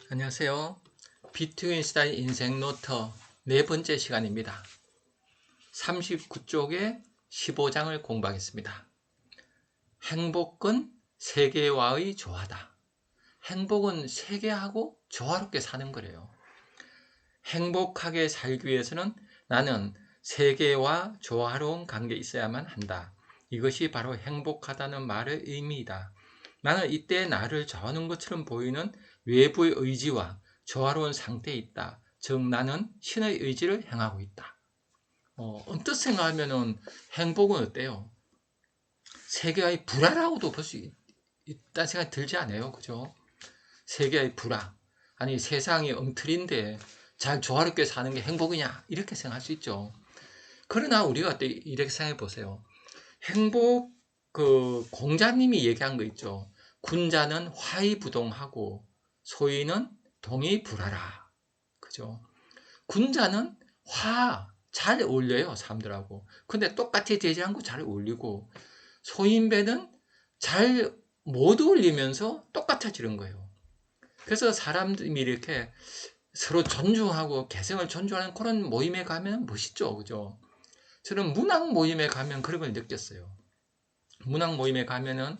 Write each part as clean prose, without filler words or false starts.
안녕하세요. 비트윈슈타인 인생 노트 네 번째 시간입니다. 39쪽에 15장을 공부하겠습니다. 행복은 세계와의 조화다. 행복은 세계하고 조화롭게 사는 거래요. 행복하게 살기 위해서는 나는 세계와 조화로운 관계에 있어야만 한다. 이것이 바로 행복하다는 말의 의미이다. 나는 이때 나를 좋아하는 것처럼 보이는 외부의 의지와 조화로운 상태에 있다. 즉 나는 신의 의지를 행하고 있다. 언뜻 생각하면 행복은 어때요? 세계의 불화라고도 볼 수 있다는 생각이 들지 않아요? 그죠? 세계의 불화. 아니 세상이 엉터리인데 잘 조화롭게 사는 게 행복이냐? 이렇게 생각할 수 있죠. 그러나 우리가 또 이렇게 생각해 보세요. 행복, 공자님이 얘기한 거 있죠. 군자는 화의부동하고 소위는 동의불하라. 그죠? 군자는 잘 어울려요, 사람들하고. 근데 똑같이 되지 않고 잘 어울리고, 소인배는 잘 못 어울리면서 똑같아지는 거예요. 그래서 사람들이 이렇게 서로 존중하고 개성을 존중하는 그런 모임에 가면 멋있죠, 그죠? 저는 문학 모임에 가면 그런 걸 느꼈어요. 문학 모임에 가면은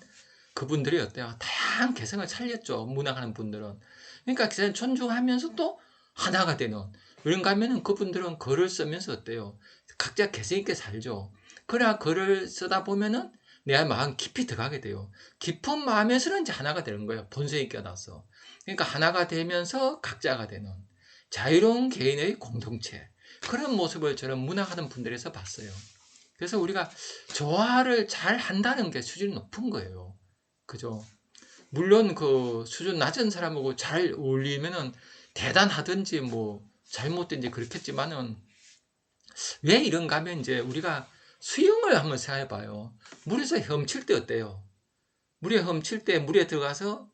그분들이 어때요? 다양한 개성을 살렸죠. 문학하는 분들은. 그러니까 그냥 존중하면서 또 하나가 되는. 이런 가면은 그분들은 글을 쓰면서 어때요? 각자 개성 있게 살죠. 그래야 글을 쓰다 보면은 내 마음 깊이 들어가게 돼요. 깊은 마음에서는 이제 하나가 되는 거예요. 본성이 껴나서. 그러니까 하나가 되면서 각자가 되는 자유로운 개인의 공동체. 그런 모습을 저는 문학하는 분들에서 봤어요. 그래서 우리가 조화를 잘 한다는 게 수준이 높은 거예요. 그죠? 물론 그 수준 낮은 사람하고 잘 어울리면은 대단하든지 뭐 잘못된지 그렇겠지만은 왜 이런가 하면 이제 우리가 수영을 한번 생각해 봐요. 물에서 헤엄칠 때 어때요? 물에 헤엄칠 때 물에 들어가서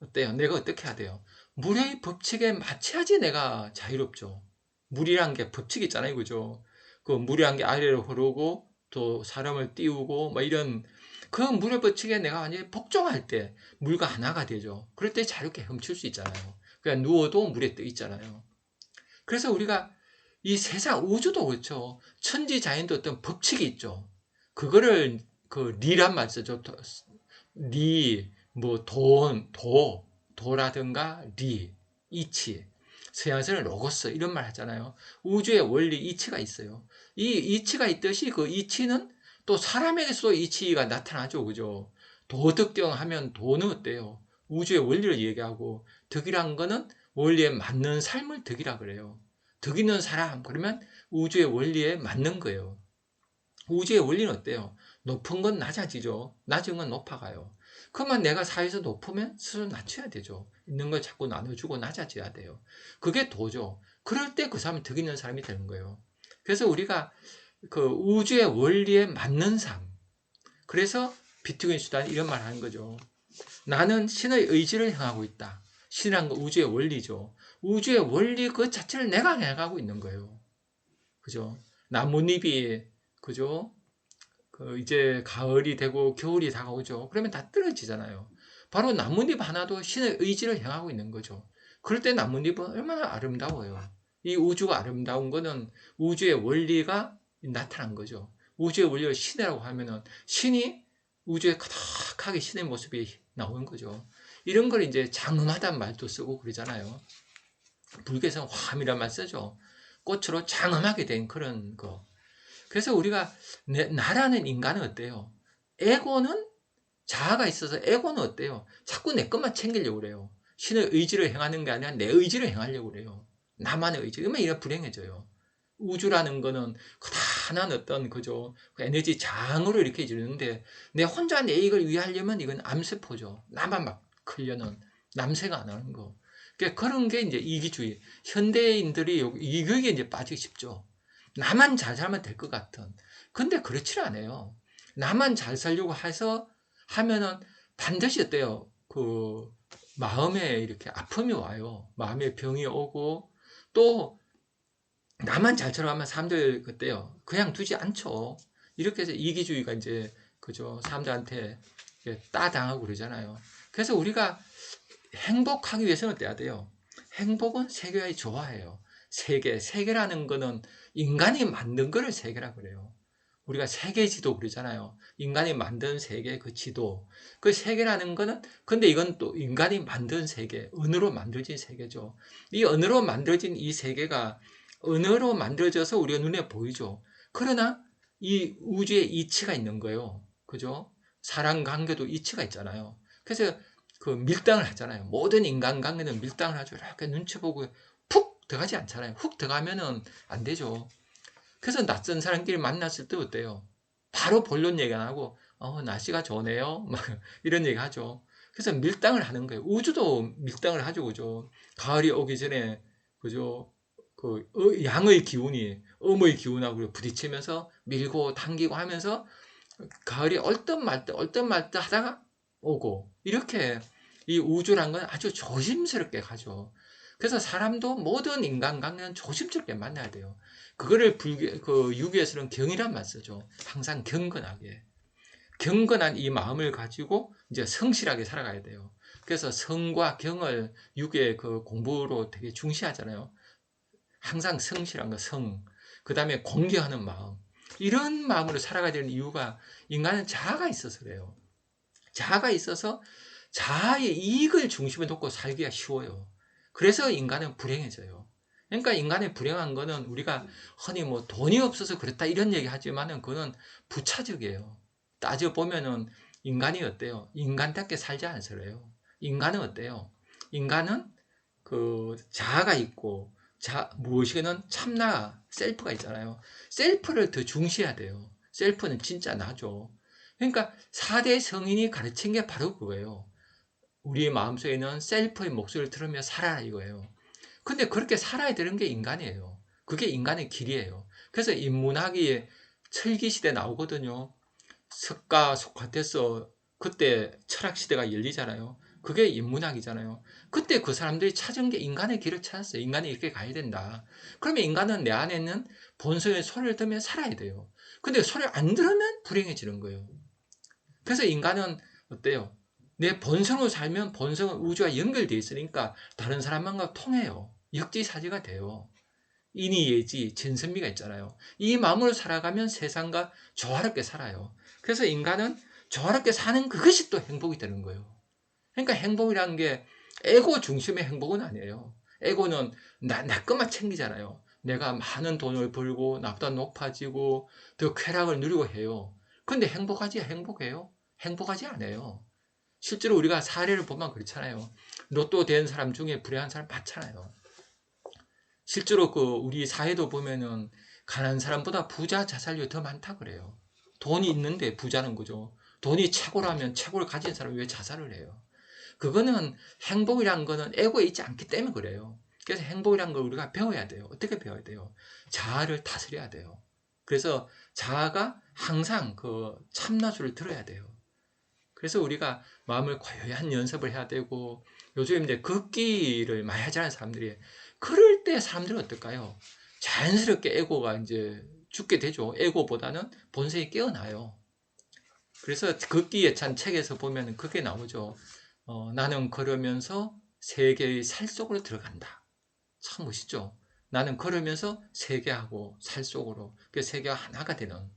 어때요? 내가 어떻게 해야 돼요? 물의 법칙에 맞춰야지 내가 자유롭죠. 물이란 게 법칙이 있잖아요. 그죠? 그 물이란 게 아래로 흐르고 또 사람을 띄우고 뭐 이런 그 물의 법칙에 내가 완전히 복종할 때 물과 하나가 되죠. 그럴 때 자유롭게 헤엄칠 수 있잖아요. 그냥 누워도 물에 떠 있잖아요. 그래서 우리가 이 세상 우주도 그렇죠. 천지자연도 어떤 법칙이 있죠. 그거를 그 리란 말 쓰죠. 리, 뭐 도라든가 리, 이치. 서양에서는 로고스 이런 말 하잖아요. 우주의 원리 이치가 있어요. 이 이치가 있듯이 그 이치는 또 사람에게서도 이치가 나타나죠. 그죠? 도덕경 하면 도는 어때요? 우주의 원리를 얘기하고 덕이란 거는 원리에 맞는 삶을 덕이라 그래요. 덕 있는 사람 그러면 우주의 원리에 맞는 거예요. 우주의 원리는 어때요? 높은 건 낮아지죠. 낮은 건 높아가요. 그러면 내가 사회에서 높으면 스스로 낮춰야 되죠. 있는 걸 자꾸 나눠주고 낮아져야 돼요. 그게 도죠. 그럴 때 그 사람은 덕 있는 사람이 되는 거예요. 그래서 우리가 그 우주의 원리에 맞는 삶. 그래서 비트윈 수단 이런 말 하는 거죠. 나는 신의 의지를 행하고 있다. 신이란 건 우주의 원리죠. 우주의 원리 그 자체를 내가 행하고 있는 거예요. 그죠? 나뭇잎이, 그죠? 이제 가을이 되고 겨울이 다가오죠. 그러면 다 떨어지잖아요. 바로 나뭇잎 하나도 신의 의지를 행하고 있는 거죠. 그럴 때 나뭇잎은 얼마나 아름다워요. 이 우주가 아름다운 거는 우주의 원리가 나타난 거죠. 우주의 원리를 신이라고 하면은 신이 우주에 가득하게 신의 모습이 나오는 거죠. 이런 걸 이제 장엄하다는 말도 쓰고 그러잖아요. 불교에서는 화엄이란 말 쓰죠. 꽃으로 장엄하게 된 그런 거. 그래서 우리가 나라는 인간은 어때요? 에고는 자아가 있어서 에고는 어때요? 자꾸 내 것만 챙기려고 그래요. 신의 의지를 행하는 게 아니라 내 의지를 행하려고 그래요. 나만의 의지. 그러면 이래 불행해져요. 우주라는 거는 그다한 어떤 그죠 그 에너지 장으로 이렇게 이루는데 내 혼자 내 이익을 위하려면 이건 암세포죠. 나만 막 크려는 남세가 안 하는 거. 그러니까 그런 게 이제 이기주의. 현대인들이 이거에 이제 빠지기 쉽죠. 나만 잘 살면 될 것 같은. 근데 그렇지 않아요. 나만 잘 살려고 해서 하면은 반드시 어때요? 그 마음에 이렇게 아픔이 와요. 마음에 병이 오고 또 나만 잘 살아가면 사람들 그때요. 그냥 두지 않죠. 이렇게 해서 이기주의가 이제 그죠. 사람들한테 따당하고 그러잖아요. 그래서 우리가 행복하기 위해서는 어때야 돼요? 행복은 세계와의 조화예요. 세계라는 거는 인간이 만든 거를 세계라 그래요. 우리가 세계지도 그러잖아요. 인간이 만든 세계 그 지도. 그 세계라는 거는 근데 이건 또 인간이 만든 세계, 언어로 만들어진 세계죠. 이 언어로 만들어진 이 세계가 언어로 만들어져서 우리가 눈에 보이죠. 그러나 이 우주에 이치가 있는 거예요. 그죠? 사람 관계도 이치가 있잖아요. 그래서 그 밀당을 하잖아요. 모든 인간 관계는 밀당을 하죠. 이렇게 눈치 보고 푹 들어가지 않잖아요. 훅 들어가면은 안 되죠. 그래서 낯선 사람끼리 만났을 때 어때요? 바로 본론 얘기 안 하고 날씨가 좋네요. 막 이런 얘기 하죠. 그래서 밀당을 하는 거예요. 우주도 밀당을 하죠. 그죠? 가을이 오기 전에 그죠? 그 양의 기운이 음의 기운하고 부딪히면서 밀고 당기고 하면서 가을이 얼뜻 말듯 하다가 오고 이렇게 이 우주란 건 아주 조심스럽게 가죠. 그래서 사람도 모든 인간관계는 조심스럽게 만나야 돼요. 그거를 유교에서는 경이란 말 쓰죠. 항상 경건하게. 경건한 이 마음을 가지고 이제 성실하게 살아가야 돼요. 그래서 성과 경을 유교의 그 공부로 되게 중시하잖아요. 항상 성실한 거, 그 다음에 공경하는 마음. 이런 마음으로 살아가야 되는 이유가 인간은 자아가 있어서 그래요. 자아가 있어서 자아의 이익을 중심에 놓고 살기가 쉬워요. 그래서 인간은 불행해져요. 그러니까 인간의 불행한 거는 우리가 흔히 뭐 돈이 없어서 그렇다 이런 얘기 하지만은 그거는 부차적이에요. 따져보면은 인간이 어때요? 인간답게 살지 않으래요. 인간은 어때요? 인간은 그 자아가 있고 무엇이든 참나 셀프가 있잖아요. 셀프를 더 중시해야 돼요. 셀프는 진짜 나죠. 그러니까 4대 성인이 가르친 게 바로 그거예요. 우리의 마음속에는 셀프의 목소리를 들으며 살아라 이거예요. 근데 그렇게 살아야 되는 게 인간이에요. 그게 인간의 길이에요. 그래서 인문학이 철기 시대 나오거든요. 석가 소크라테스 그때 철학 시대가 열리잖아요. 그게 인문학이잖아요. 그때 그 사람들이 찾은 게 인간의 길을 찾았어요. 인간이 이렇게 가야 된다. 그러면 인간은 내 안에 있는 본성의 소리를 들으며 살아야 돼요. 근데 소리를 안 들으면 불행해지는 거예요. 그래서 인간은 어때요? 내 본성으로 살면 본성은 우주와 연결되어 있으니까 다른 사람과 통해요. 역지사지가 돼요. 인이예지, 진선미가 있잖아요. 이 마음으로 살아가면 세상과 조화롭게 살아요. 그래서 인간은 조화롭게 사는 그것이 또 행복이 되는 거예요. 그러니까 행복이라는 게 에고 중심의 행복은 아니에요. 에고는 나 것만 챙기잖아요. 내가 많은 돈을 벌고 나보다 높아지고 더 쾌락을 누리고 해요. 근데 행복해요? 행복하지 않아요. 실제로 우리가 사례를 보면 그렇잖아요. 로또 된 사람 중에 불행한 사람 많잖아요. 실제로 그 우리 사회도 보면은 가난한 사람보다 부자 자살률이 더 많다 그래요. 돈이 있는데 부자는 거죠. 돈이 최고라면 최고를 가진 사람이 왜 자살을 해요? 그거는 행복이란 거는 에고에 있지 않기 때문에 그래요. 그래서 행복이란 걸 우리가 배워야 돼요. 어떻게 배워야 돼요? 자아를 다스려야 돼요. 그래서 자아가 항상 그 참나주를 들어야 돼요. 그래서 우리가 마음을 고요한 연습을 해야 되고 요즘 이제 걷기를 많이 하잖아요, 사람들이. 그럴 때 사람들은 어떨까요? 자연스럽게 에고가 이제 죽게 되죠. 에고보다는 본성이 깨어나요. 그래서 걷기 예찬 책에서 보면 그게 나오죠. 나는 걸으면서 세계의 살 속으로 들어간다. 참 멋있죠. 나는 걸으면서 세계하고 살 속으로 그 세계가 하나가 되는.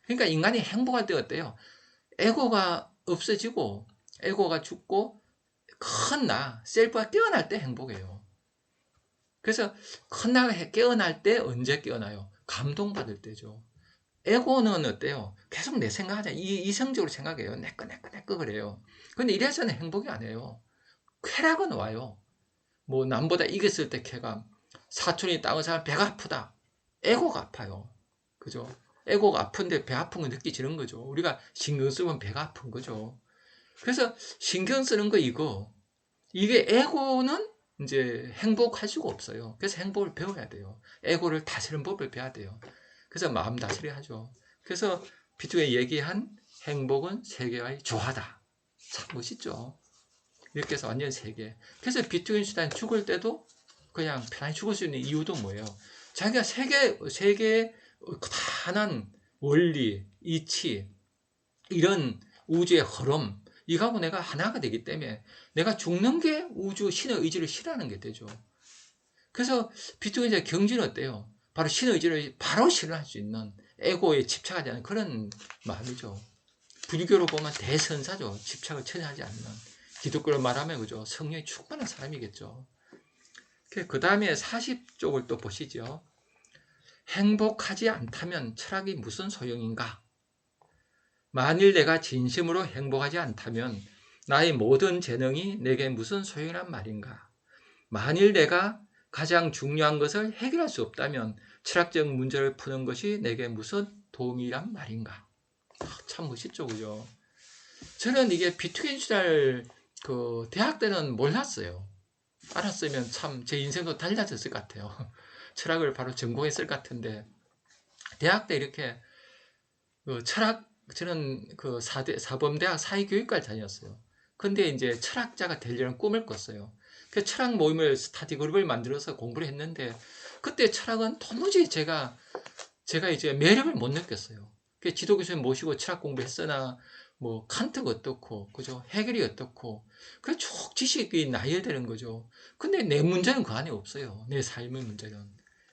그러니까 인간이 행복할 때 어때요? 에고가 없어지고 에고가 죽고 큰 나, 셀프가 깨어날 때 행복해요. 그래서 큰 나가 깨어날 때 언제 깨어나요? 감동받을 때죠. 에고는 어때요? 계속 내 생각하자. 이성적으로 생각해요. 내 거 그래요. 근데 이래서는 행복이 아니에요. 쾌락은 와요. 뭐 남보다 이겼을 때 쾌감. 사촌이 땅을 사면 배가 아프다. 에고가 아파요. 그죠? 에고가 아픈데 배 아픈 거 느끼지는 거죠. 우리가 신경 쓰면 배가 아픈 거죠. 그래서 신경 쓰는 거 이게 에고는 이제 행복할 수가 없어요. 그래서 행복을 배워야 돼요. 에고를 다스리는 법을 배워야 돼요. 그래서 마음 다스려야 하죠. 그래서 비투에 얘기한 행복은 세계와의 조화다. 참 멋있죠. 이렇게 해서 완전 세계. 그래서 비트겐슈타인 죽을 때도 그냥 편안히 죽을 수 있는 이유도 뭐예요? 자기가 세계의 다양한 원리, 이치, 이런 우주의 흐름, 이거하고 내가 하나가 되기 때문에 내가 죽는 게 우주 신의 의지를 실현하는 게 되죠. 그래서 비트코인의 경지는 어때요? 바로 신의 의지를 바로 실현할 수 있는 에고에 집착하지 않는 그런 마음이죠. 불교로 보면 대선사죠. 집착을 전혀 하지 않는. 기독교로 말하면 그죠. 성령이 충만한 사람이겠죠. 그 다음에 40쪽을 또 보시죠. 행복하지 않다면 철학이 무슨 소용인가? 만일 내가 진심으로 행복하지 않다면 나의 모든 재능이 내게 무슨 소용이란 말인가? 만일 내가 가장 중요한 것을 해결할 수 없다면 철학적 문제를 푸는 것이 내게 무슨 도움이란 말인가? 참 멋있죠, 그죠? 저는 이게 비트코인 투자를 대학 때는 몰랐어요. 알았으면 참 제 인생도 달라졌을 것 같아요. 철학을 바로 전공했을 것 같은데, 대학 때 이렇게 저는 사범대학 사회교육과를 다녔어요. 근데 이제 철학자가 되려는 꿈을 꿨어요. 그 철학 모임을 스터디 그룹을 만들어서 공부를 했는데, 그때 철학은 도무지 제가 이제 매력을 못 느꼈어요. 그 지도 교수님 모시고 철학 공부했으나 뭐 칸트가 어떻고 그죠? 해결이 어떻고 그 쭉 지식이 나열되는 거죠. 근데 내 문제는 그 안에 없어요. 내 삶의 문제는.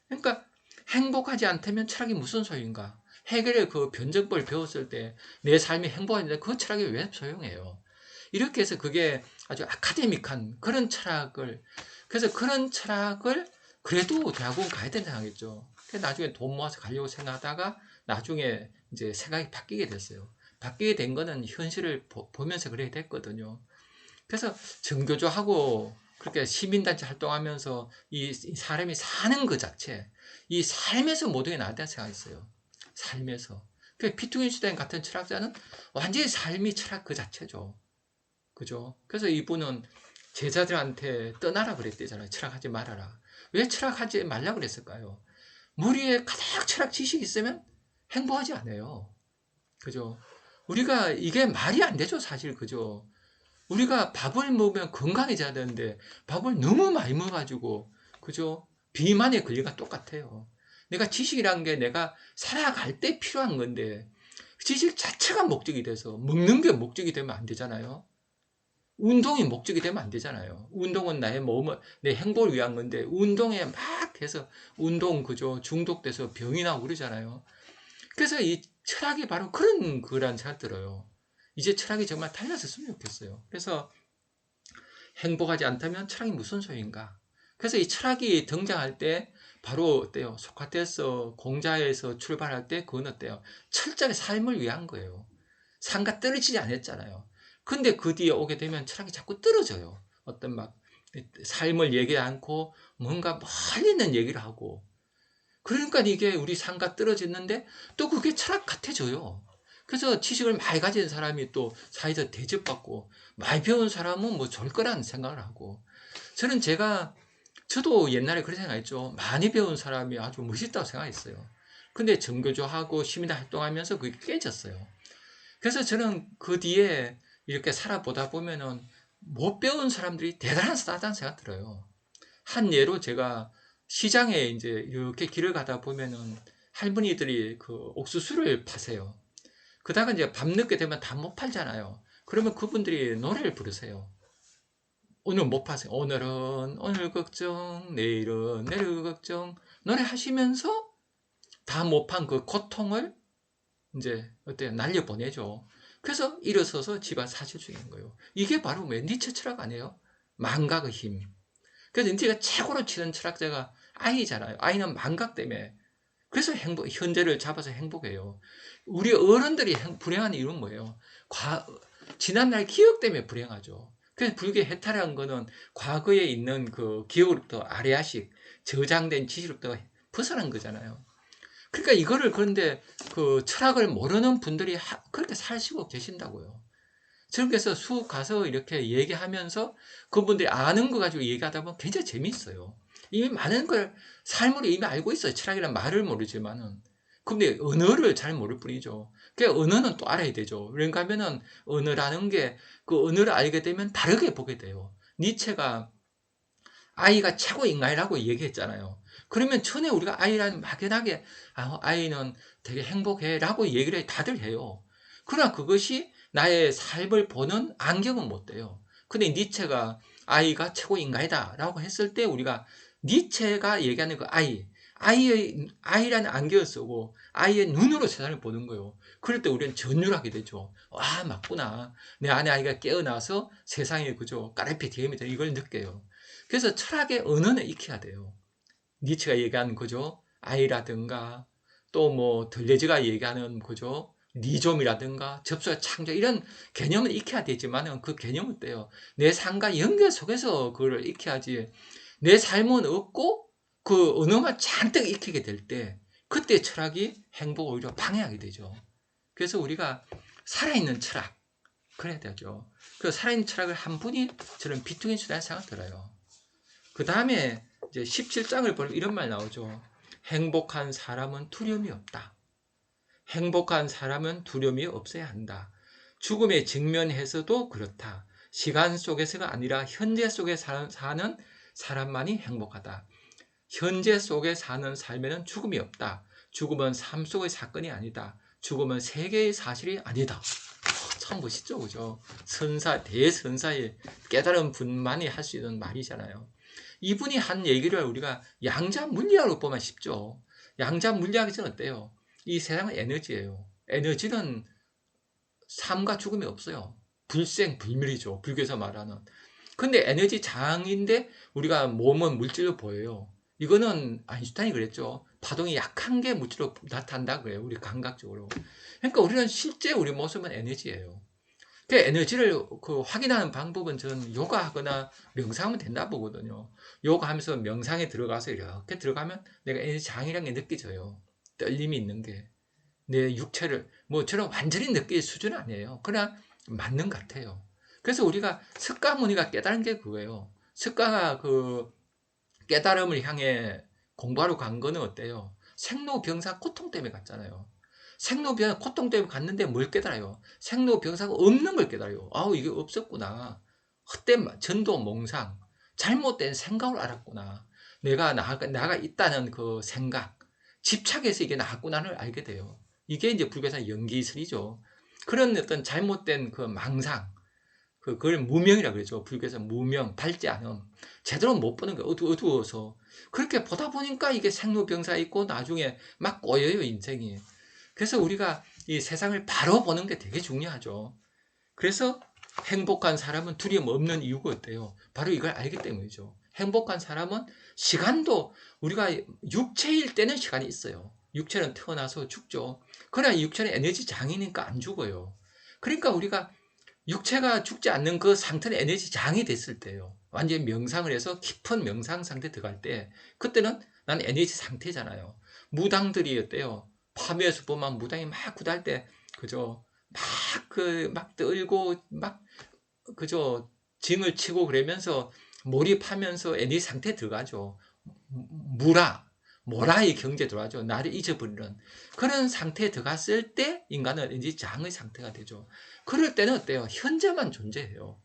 그러니까 행복하지 않다면 철학이 무슨 소용인가? 해결의 그 변정법을 배웠을 때 내 삶이 행복한데 그 철학이 왜 소용해요? 이렇게 해서 그게 아주 아카데믹한 그런 철학을, 그래서 그런 철학을 그래도 대학원 가야 된다 생각했죠. 그래서 나중에 돈 모아서 가려고 생각하다가 나중에 이제 생각이 바뀌게 됐어요. 바뀌게 된 거는 현실을 보면서 그래 됐거든요. 그래서 정교조하고 그렇게 시민단체 활동하면서 이 사람이 사는 그 자체, 이 삶에서 모든 게 나한테 생각했어요. 삶에서. 그 피트겐슈타인 같은 철학자는 완전히 삶이 철학 그 자체죠. 그죠? 그래서 이분은 제자들한테 떠나라 그랬대잖아요. 철학하지 말아라. 왜 철학하지 말라 그랬을까요? 머리에 가득 철학 지식이 있으면 행복하지 않아요. 그죠? 우리가 이게 말이 안 되죠, 사실. 그죠? 우리가 밥을 먹으면 건강해져야 되는데 밥을 너무 많이 먹어가지고 그죠? 비만에 걸리가 똑같아요. 내가 지식이란 게 내가 살아갈 때 필요한 건데 지식 자체가 목적이 돼서 먹는 게 목적이 되면 안 되잖아요. 운동이 목적이 되면 안 되잖아요. 운동은 나의 몸을, 내 행복을 위한 건데 운동에 막 해서 운동 그죠? 중독돼서 병이 나고 그러잖아요. 그래서 이 철학이 바로 그런 거란 생각 들어요. 이제 철학이 정말 달라졌으면 좋겠어요. 그래서 행복하지 않다면 철학이 무슨 소용인가? 그래서 이 철학이 등장할 때 바로 어때요? 소크라테스 공자에서 출발할 때 그건 어때요? 철저하게 삶을 위한 거예요. 삶과 떨어지지 않았잖아요. 근데 그 뒤에 오게 되면 철학이 자꾸 떨어져요. 어떤 막 삶을 얘기하지 않고 뭔가 멀리 있는 얘기를 하고, 그러니까 이게 우리 삶과 떨어지는데 또 그게 철학 같아져요. 그래서 지식을 많이 가진 사람이 또 사회에서 대접받고 많이 배운 사람은 뭐 좋을 거라는 생각을 하고, 저도 옛날에 그런 생각했죠. 많이 배운 사람이 아주 멋있다고 생각했어요. 근데 정교조하고 시민단 활동하면서 그게 깨졌어요. 그래서 저는 그 뒤에 이렇게 살아보다 보면은 못 배운 사람들이 대단한 스타다는 생각 들어요. 한 예로 제가 시장에 이제 이렇게 길을 가다 보면은 할머니들이 그 옥수수를 파세요. 그다가 이제 밤늦게 되면 다 못 팔잖아요. 그러면 그분들이 노래를 부르세요. 오늘 못 파세요. 오늘은 오늘 걱정, 내일은 내일 걱정. 노래 하시면서 다 못 판 그 고통을 이제 어때요? 날려보내죠. 그래서 일어서서 집안 사실 중인 거예요. 이게 바로 왜 니체 철학 아니에요? 망각의 힘. 그래서 니체가 최고로 치는 철학자가 아이잖아요. 아이는 망각 때문에. 그래서 현재를 잡아서 행복해요. 우리 어른들이 불행한 이유는 뭐예요? 지난날 기억 때문에 불행하죠. 그래서 불교의 해탈한 거는 과거에 있는 그 기억으로부터 아래아식 저장된 지식으로부터 벗어난 거잖아요. 그러니까 이거를, 그런데 그 철학을 모르는 분들이 그렇게 사시고 계신다고요. 저는 그래서 수업 가서 이렇게 얘기하면서 그분들이 아는 거 가지고 얘기하다 보면 굉장히 재미있어요. 이미 많은 걸 삶으로 이미 알고 있어요. 철학이란 말을 모르지만은. 근데 언어를 잘 모를 뿐이죠. 그 언어는 또 알아야 되죠. 그러니까 하면은 언어라는 게, 그 언어를 알게 되면 다르게 보게 돼요. 니체가 아이가 최고 인간이라고 얘기했잖아요. 그러면 전에 우리가 아이라는 막연하게 아이는 되게 행복해 라고 얘기를 다들 해요. 그러나 그것이 나의 삶을 보는 안경은 못 돼요. 근데 니체가 아이가 최고 인간이다 라고 했을 때 우리가 니체가 얘기하는 그 아이라는 안경을 쓰고 아이의 눈으로 세상을 보는 거예요. 그럴 때 우리는 전율하게 되죠. 와, 맞구나. 내 안에 아이가 깨어나서 세상에 그죠. 까르페 디엠이다. 이걸 느껴요. 그래서 철학의 언어는 익혀야 돼요. 니체가 얘기하는 그죠. 아이라든가 또 뭐 들레즈가 얘기하는 그죠. 니좀이라든가 접속의 창조 이런 개념을 익혀야 되지만은 그 개념은 떼요. 내 삶과 연결 속에서 그걸 익혀야지. 내 삶은 없고 그 언어만 잔뜩 익히게 될 때 그때 철학이 행복을 오히려 방해하게 되죠. 그래서 우리가 살아있는 철학 그래야 되죠. 그 살아있는 철학을 한 분이 저는 비트겐슈타인 생각 들어요. 그 다음에 이제 17장을 보면 이런 말 나오죠. 행복한 사람은 두려움이 없다. 행복한 사람은 두려움이 없어야 한다. 죽음에 직면해서도 그렇다. 시간 속에서가 아니라 현재 속에 사는 사람만이 행복하다. 현재 속에 사는 삶에는 죽음이 없다. 죽음은 삶 속의 사건이 아니다. 죽음은 세계의 사실이 아니다. 참 멋있죠, 그죠? 대선사의 깨달은 분만이 할 수 있는 말이잖아요. 이분이 한 얘기를 우리가 양자 물리학으로 보면 쉽죠. 양자 물리학에서는 어때요? 이 세상은 에너지예요. 에너지는 삶과 죽음이 없어요. 불생 불멸이죠. 불교에서 말하는. 근데 에너지 장인데 우리가 몸은 물질로 보여요. 이거는 아인슈타인이 그랬죠. 파동이 약한 게 물질로 나타난다 그래요. 우리 감각적으로. 그러니까 우리는 실제 우리 모습은 에너지예요. 그 에너지를 확인하는 방법은 저는 요가하거나 명상하면 된다 보거든요. 요가하면서 명상에 들어가서 이렇게 들어가면 내가 에너지 장이라는 게 느껴져요. 떨림이 있는 게. 내 육체를 뭐 저는 완전히 느낄 수준은 아니에요. 그러나 맞는 것 같아요. 그래서 우리가 석가모니가 깨달은 게 그거예요. 석가가 그 깨달음을 향해 공부하러 간 거는 어때요? 생로병사 고통 때문에 갔잖아요. 생로병사 고통 때문에 갔는데 뭘 깨달아요? 생로병사가 없는 걸 깨달아요. 아우, 이게 없었구나. 헛된 전도 몽상, 잘못된 생각을 알았구나. 나가 있다는 그 생각, 집착해서 이게 나았구나를 알게 돼요. 이게 이제 불교에서 연기설이죠. 그런 어떤 잘못된 그 망상, 그걸 무명이라고 그러죠. 불교에서 무명, 밝지 않음. 제대로 못 보는 거예요. 어두워서. 그렇게 보다 보니까 이게 생로병사 있고 나중에 막 꼬여요, 인생이. 그래서 우리가 이 세상을 바로 보는 게 되게 중요하죠. 그래서 행복한 사람은 두려움 없는 이유가 어때요? 바로 이걸 알기 때문이죠. 행복한 사람은 시간도 우리가 육체일 때는 시간이 있어요. 육체는 태어나서 죽죠. 그러나 육체는 에너지 장이니까 안 죽어요. 그러니까 우리가 육체가 죽지 않는 그 상태는 에너지 장이 됐을 때예요. 완전히 명상을 해서 깊은 명상 상태 들어갈 때 그때는 난 에너지 상태잖아요. 무당들이 어때요? 파묘에서 보면 무당이 막 구달 때 그죠? 막 떨고 막 그죠? 징을 치고 그러면서 몰입하면서 에너지 상태에 들어가죠. 모라의 경지에 들어가죠. 나를 잊어버리는 그런 상태에 들어갔을 때 인간은 에너지 장의 상태가 되죠. 그럴 때는 어때요? 현재만 존재해요.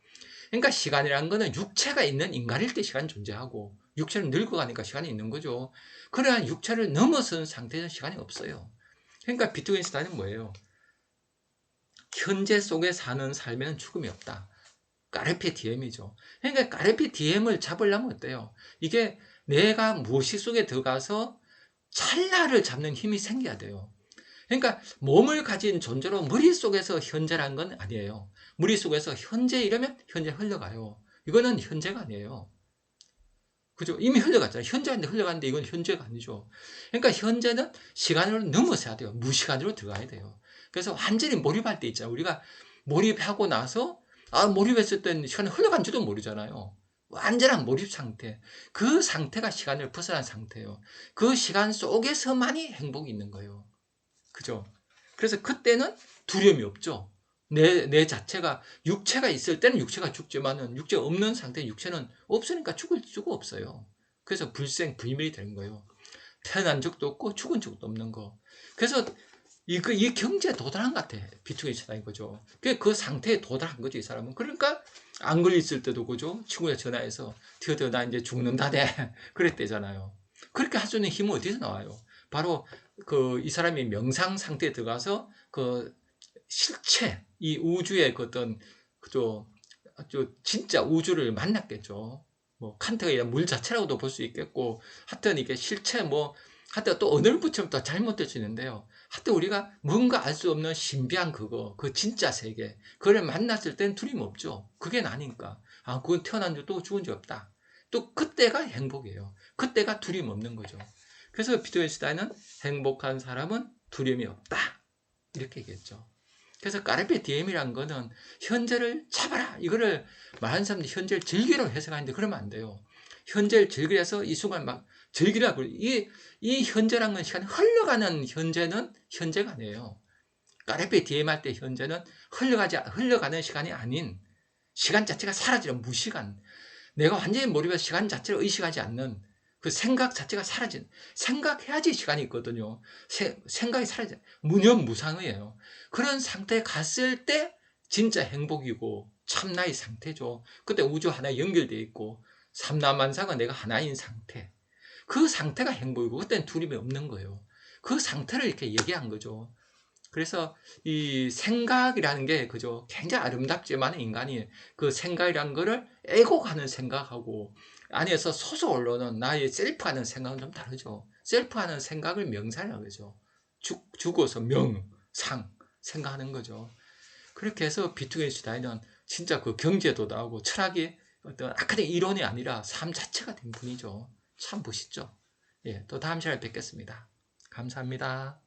그러니까 시간이라는 거는 육체가 있는 인간일 때 시간이 존재하고 육체는 늙어가니까 시간이 있는 거죠. 그러나 육체를 넘어선 상태에는 시간이 없어요. 그러니까 비트겐슈타인은 뭐예요? 현재 속에 사는 삶에는 죽음이 없다. 까르페 디엠이죠. 그러니까 까르페 디엠을 잡으려면 어때요? 이게 내가 무의식 속에 들어가서 찰나를 잡는 힘이 생겨야 돼요. 그러니까 몸을 가진 존재로 머릿속에서 현재란 건 아니에요. 머릿속에서 현재 이러면 현재 흘러가요. 이거는 현재가 아니에요. 그죠? 이미 흘러갔잖아요. 현재인데 흘러갔는데 이건 현재가 아니죠. 그러니까 현재는 시간을 넘어서야 돼요. 무시간으로 들어가야 돼요. 그래서 완전히 몰입할 때 있잖아요. 우리가 몰입하고 나서 몰입했을 때는 시간이 흘러간 줄도 모르잖아요. 완전한 몰입 상태. 그 상태가 시간을 벗어난 상태예요. 그 시간 속에서만이 행복이 있는 거예요. 그죠? 그래서 그때는 두려움이 없죠. 내 자체가, 육체가 있을 때는 육체가 죽지만은, 육체가 없는 상태 육체는 없으니까 죽을 수가 없어요. 그래서 불생, 불멸이 되는 거예요. 태어난 적도 없고, 죽은 적도 없는 거. 그래서 이 경지에 도달한 것 같아. 비트겐슈타인 거죠. 그 상태에 도달한 거죠, 이 사람은. 그러니까, 안 걸렸을 때도 그죠? 친구가 전화해서, 드디어 나 이제 죽는다네. 그랬대잖아요. 그렇게 할 수 있는 힘은 어디서 나와요? 바로 이 사람이 명상 상태에 들어가서 실체, 이 우주의 그 어떤 그저 진짜 우주를 만났겠죠. 뭐 칸트가 이런 물 자체라고도 볼 수 있겠고, 하여튼 이게 실체 뭐 하여튼 또 언어를 붙이면 또 잘못될 수 있는데요. 하여튼 우리가 뭔가 알 수 없는 신비한 그거, 그 진짜 세계, 그걸 만났을 땐 두려움 없죠. 그게 나니까. 아, 그건 태어난 적도 죽은 적 없다. 또 그때가 행복이에요. 그때가 두려움 없는 거죠. 그래서 비트겐슈타인은 행복한 사람은 두려움이 없다. 이렇게 얘기했죠. 그래서 까르페 디엠이란 거는 현재를 잡아라. 이거를 많은 사람들이 현재를 즐기라고 해석하는데 그러면 안 돼요. 현재를 즐기려서 이 순간 막 즐기라고. 이 현재란 건 시간이 흘러가는 현재는 현재가 아니에요. 까르페 디엠 할 때 현재는 흘러가는 시간이 아닌 시간 자체가 사라지는 무시간. 내가 완전히 몰입해서 시간 자체를 의식하지 않는 그 생각 자체가 사라진, 생각해야지 시간이 있거든요. 생각이 사라져. 무념무상이에요. 그런 상태에 갔을 때 진짜 행복이고 참나의 상태죠. 그때 우주 하나에 연결되어 있고 삼라만상은 내가 하나인 상태. 그 상태가 행복이고 그때는 두려움이 없는 거예요. 그 상태를 이렇게 얘기한 거죠. 그래서 이 생각이라는 게 그저 굉장히 아름답지만 인간이 그 생각이라는 거를 애곡하는 생각하고 안에서 솟아오르는 나의 셀프하는 생각은 좀 다르죠. 셀프하는 생각을 명상이라고 그러죠. 죽어서 명상 생각하는 거죠. 그렇게 해서 비트겐슈타인은 진짜 그 경제도 나오고 철학이 어떤 아카데미 이론이 아니라 삶 자체가 된 분이죠. 참 멋있죠. 예, 또 다음 시간에 뵙겠습니다. 감사합니다.